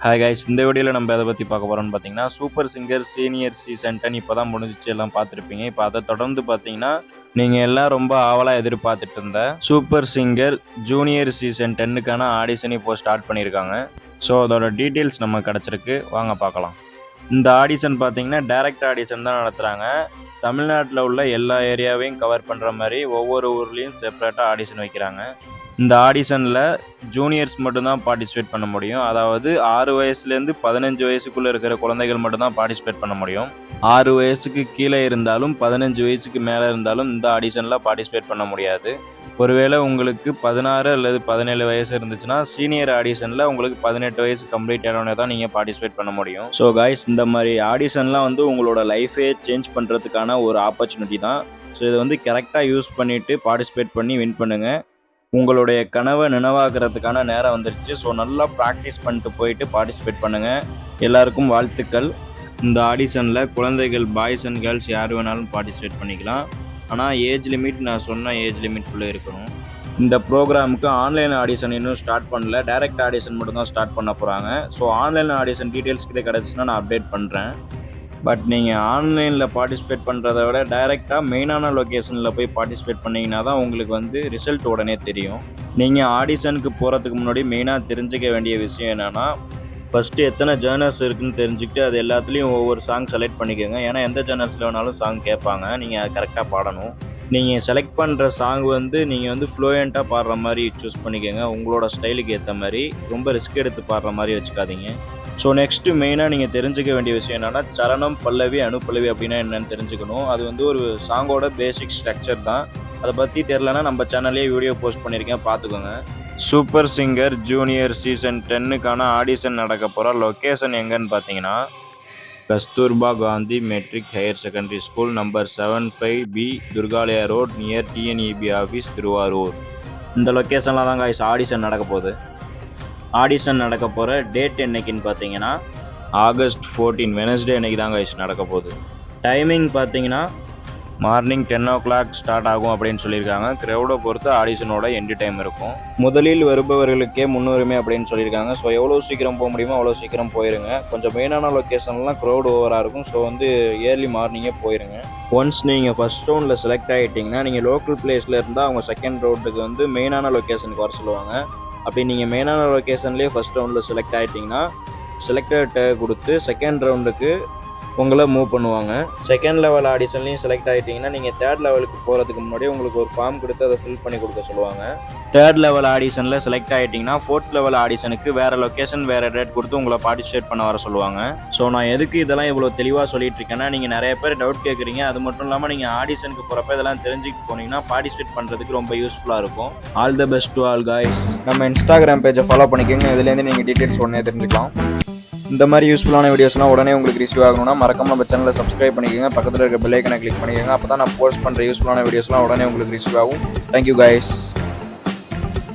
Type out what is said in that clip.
Hi guys, இந்த வீடியோவில் நம்ம எதை பற்றி பார்க்க போகிறோம்னு பார்த்தீங்கன்னா, சூப்பர் சிங்கர் சீனியர் சீசன் 10 இப்போ தான் முடிஞ்சிச்சு, எல்லாம் பார்த்துருப்பீங்க. இப்போ அதை தொடர்ந்து பார்த்தீங்கன்னா, நீங்கள் எல்லாம் ரொம்ப ஆவலாக எதிர்பார்த்துட்டு இருந்த சூப்பர் சிங்கர் ஜூனியர் சீசன் 10க்கான ஆடிஷன் இப்போ ஸ்டார்ட் பண்ணியிருக்காங்க. ஸோ அதோட டீட்டெயில்ஸ் நம்ம கிடச்சிருக்கு, வாங்க பார்க்கலாம். இந்த ஆடிஷன் பார்த்தீங்கன்னா டைரக்ட் ஆடிஷன் தான் நடத்துகிறாங்க. தமிழ்நாட்டில் உள்ள எல்லா ஏரியாவையும் கவர் பண்ணுற மாதிரி ஒவ்வொரு ஊர்லேயும் செப்பரேட்டாக ஆடிஷன் வைக்கிறாங்க. இந்த ஆடிஷனில் ஜூனியர்ஸ் மட்டும்தான் பார்ட்டிசிபேட் பண்ண முடியும். அதாவது 6 வயசுலேருந்து 15 வயசுக்குள்ளே இருக்கிற குழந்தைகள் மட்டும்தான் பார்ட்டிசிபேட் பண்ண முடியும். 6 வயசுக்கு கீழே இருந்தாலும் 15 வயசுக்கு மேலே இருந்தாலும் இந்த ஆடிஷனில் பார்ட்டிசிபேட் பண்ண முடியாது. ஒருவேளை உங்களுக்கு 16 அல்லது 17 வயசு இருந்துச்சுன்னா சீனியர் ஆடிஷனில் உங்களுக்கு 18 வயசு கம்ப்ளீட் ஆனோடனே தான் நீங்கள் பார்ட்டிசிபேட் பண்ண முடியும். ஸோ கைஸ், இந்த மாதிரி ஆடிஷன்லாம் உங்களோட லைஃபே சேஞ்ச் பண்ணுறதுக்கான ஒரு ஆப்பர்ச்சுனிட்டி தான். ஸோ இதை கரெக்டாக யூஸ் பண்ணிவிட்டு பார்ட்டிசிபேட் பண்ணி வின் பண்ணுங்கள். உங்களுடைய கனவை நினைவாக்குறதுக்கான நேரம் வந்துருச்சு. ஸோ நல்லா ப்ராக்டிஸ் பண்ணிட்டு போயிட்டு பார்ட்டிசிபேட் பண்ணுங்கள். எல்லாருக்கும் வாழ்த்துக்கள். இந்த ஆடிஷனில் குழந்தைகள், பாய்ஸ் அண்ட் கேர்ள்ஸ் யார் வேணாலும் பார்ட்டிசிபேட் பண்ணிக்கலாம். ஆனால் ஏஜ் லிமிட் நான் சொன்ன ஏஜ் லிமிட்குள்ளே இருக்கணும். இந்த ப்ரோக்ராமுக்கு ஆன்லைன் ஆடிஷன் இன்னும் ஸ்டார்ட் பண்ணல, டைரக்ட் ஆடிஷன் மட்டும் தான் ஸ்டார்ட் பண்ண போகிறாங்க. ஸோ ஆன்லைன் ஆடிஷன் டீட்டெயில்ஸ் கிட்டே கிடச்சின்னா நான் அப்டேட் பண்ணுறேன். பட் நீங்கள் ஆன்லைனில் பார்ட்டிசிபேட் பண்ணுறத விட டைரெக்டாக மெயினான லொக்கேஷனில் போய் பார்ட்டிசிபேட் பண்ணிங்கன்னா தான் உங்களுக்கு ரிசல்ட் உடனே தெரியும். நீங்கள் ஆடிஷனுக்கு போகிறதுக்கு முன்னாடி மெயினாக தெரிஞ்சிக்க வேண்டிய விஷயம் என்னென்னா, ஃபஸ்ட்டு எத்தனை ஜேர்னர்ஸ் இருக்குதுன்னு தெரிஞ்சுக்கிட்டு அது எல்லாத்துலேயும் ஒவ்வொரு சாங் செலக்ட் பண்ணிக்கோங்க. ஏன்னா எந்த ஜேர்னர்ஸில் வேணாலும் சாங் கேட்பாங்க, நீங்கள் அதை கரெக்டாக பாடணும். நீங்கள் செலக்ட் பண்ணுற சாங் நீங்கள் ஃப்ளூயண்ட்டாக பாடுற மாதிரி சூஸ் பண்ணிக்கோங்க. உங்களோட ஸ்டைலுக்கு ஏற்ற மாதிரி ரொம்ப ரிஸ்க் எடுத்து பாடுற மாதிரி வச்சுக்காதீங்க. ஸோ நெக்ஸ்ட்டு மெயினாக நீங்கள் தெரிஞ்சுக்க வேண்டிய விஷயம் என்னென்னா, சரணம், பல்லவி, அனுப்பல்லவி அப்படின்னா என்னென்னு தெரிஞ்சுக்கணும். அது ஒரு சாங்கோட பேசிக் ஸ்ட்ரக்சர் தான். அதை பற்றி தெரிலனா நம்ம சேனல்லே வீடியோ போஸ்ட் பண்ணியிருக்கேன், பார்த்துக்கோங்க. சூப்பர் சிங்கர் ஜூனியர் சீசன் 10க்கான ஆடிஷன் நடக்க போகிற லொக்கேஷன் எங்கன்னு பார்த்தீங்கன்னா, Kasturba Gandhi matric higher secondary school number 75B Durgalaya road near TNEB office, Thiruvarur. இந்த லொக்கேஷனில் தான் கைஸ் ஆடிஷன் நடக்க போகுது. ஆடிஷன் நடக்க போகிற டேட் என்னைக்குன்னு பார்த்தீங்கன்னா ஆகஸ்ட் 14 வெனஸ்டே அன்னைக்கு தான் கைஸ் நடக்க போகுது. டைமிங் பார்த்தீங்கன்னா மார்னிங் 10 o'clock ஸ்டார்ட் ஆகும் அப்படின்னு சொல்லியிருக்காங்க. க்ரௌடை பொறுத்து ஆடிஷனோட எண்டு டைம் இருக்கும். முதலில் வருபவர்களுக்கே முன்னுரிமை அப்படின்னு சொல்லியிருக்காங்க. ஸோ எவ்வளோ சீக்கிரம் போக முடியுமோ அவ்வளோ சீக்கிரம் போயிருங்க. கொஞ்சம் மெயினான லொக்கேஷன்லாம் க்ரௌட் ஓவராக இருக்கும். ஸோ ஏர்லி மார்னிங்கே போயிருங்க. ஒன்ஸ் நீங்கள் ஃபஸ்ட் ரவுண்டில் செலக்ட் ஆகிட்டிங்கன்னா நீங்கள் லோக்கல் பிளேஸில் இருந்தால் அவங்க செகண்ட் ரவுண்டுக்கு மெயினான லொக்கேஷனுக்கு வர சொல்லுவாங்க. அப்படி நீங்கள் மெயினான லொக்கேஷன்லேயே ஃபஸ்ட் ரவுண்டில் செலக்ட் ஆகிட்டிங்கன்னா செலக்டட் கொடுத்து செகண்ட் ரவுண்டுக்கு உங்களை மூவ் பண்ணுவாங்க. செகண்ட் லெவல் ஆடிஷன்லையும் செலக்ட் ஆகிட்டிங்கன்னா நீங்கள் தேர்ட் லெவலுக்கு போகிறதுக்கு முன்னாடி உங்களுக்கு ஒரு ஃபார்ம் கொடுத்து அதை ஃபில் பண்ணி கொடுக்க சொல்லுவாங்க. தேர்ட் லெவல் ஆடிஷனில் செலக்ட் ஆகிட்டிங்கன்னா ஃபோர்த் லெவல் ஆடிஷனுக்கு வேறு லொக்கேஷன், வேறு டேட் கொடுத்து உங்களை பார்ட்டிசிபேட் பண்ண வர சொல்லுவாங்க. ஸோ நான் எதுக்கு இதெல்லாம் இவ்வளோ தெளிவாக சொல்லிட்டு இருக்கேன்னா, நீங்கள் நிறைய பேர் டவுட் கேட்குறீங்க. அது மட்டும் இல்லாமல் நீங்கள் ஆடிஷனுக்கு போகிறப்ப இதெல்லாம் தெரிஞ்சுக்கிட்டு போனீங்கன்னா பார்ட்டிசிபேட் பண்ணுறதுக்கு ரொம்ப யூஸ்ஃபுல்லாக இருக்கும். All the best to all guys. நம்ம இன்ஸ்டாகிராம் பேஜை ஃபாலோ பண்ணிக்கோங்க. இதுலேருந்து நீங்கள் டீட்டெயில்ஸ் உடனே தெரிஞ்சுக்கலாம். இந்த மாதிரி யூஸ்ஃபுல்லான வீடியோஸ்லாம் உடனே உங்களுக்கு ரிசீவ் ஆகணும்னா மறக்காம நம்ம சேனலை சப்ஸ்கிரைப் பண்ணிக்கோங்க. பக்கத்தில் இருக்க பெல் ஐக்கனை கிளிக் பண்ணிக்கோங்க. அப்போ தான் நான் போஸ்ட் பண்ணுற யூஸ்ஃபுல்லான வீடியோஸ்லாம் உடனே உங்களுக்கு ரிசீவ் ஆகும். Thank you guys.